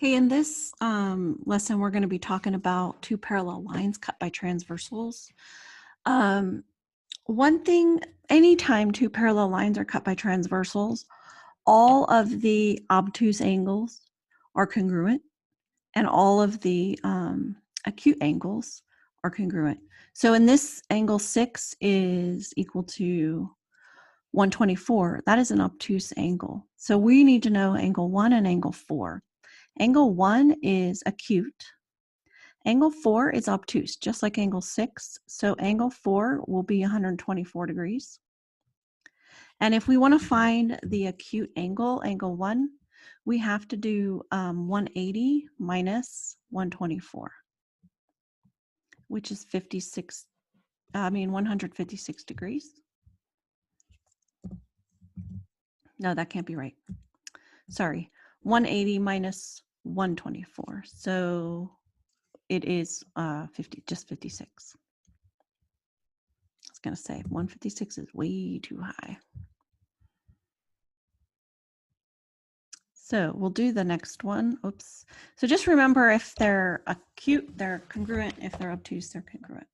Okay, in this lesson, we're going to be talking about two parallel lines cut by transversals. Um, one thing, anytime two parallel lines are cut by transversals, all of the obtuse angles are congruent and all of the acute angles are congruent. So in this, angle 6 is equal to 124. That is an obtuse angle. So we need to know angle 1 and angle 4. Angle 1 is acute. Angle 4 is obtuse, just like angle 6. So angle 4 will be 124 degrees. And if we want to find the acute angle, angle 1, we have to do 180 minus 124, which is 156 degrees. No, that can't be right. Sorry, 180 minus 124. So it is just 56. I was going to say 156 is way too high. So we'll do the next one. Oops. So just remember, if they're acute, they're congruent. If they're obtuse, they're congruent.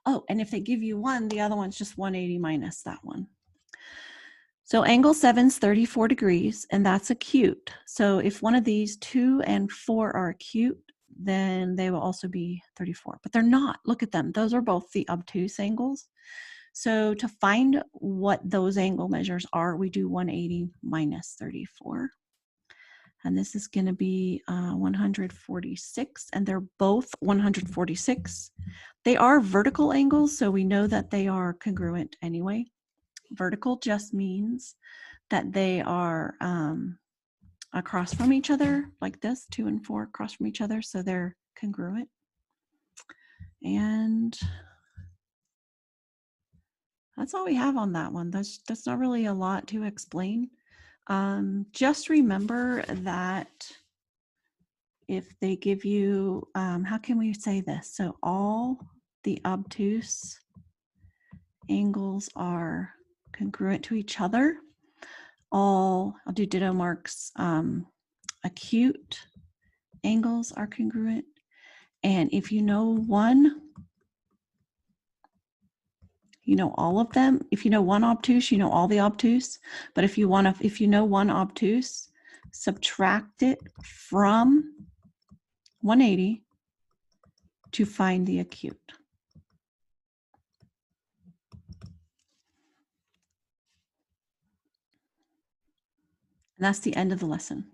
Oh, and if they give you one, the other one's just 180 minus that one. So angle 7 is 34 degrees, and that's acute. So if one of these 2 and 4 are acute, then they will also be 34. But they're not. Look at them. Those are both the obtuse angles. So to find what those angle measures are, we do 180 minus 34. And this is going to be 146, and they're both 146. They are vertical angles, so we know that they are congruent anyway. Vertical just means that they are across from each other, like this, 2 and 4 across from each other, so they're congruent. And that's all we have on that one. That's not really a lot to explain. Just remember that if they give you, how can we say this? So all the obtuse angles are congruent to each other. I'll do ditto marks. Acute angles are congruent. And if you know one, you know all of them. If you know one obtuse, you know all the obtuse. But if you know one obtuse, subtract it from 180 to find the acute. And that's the end of the lesson.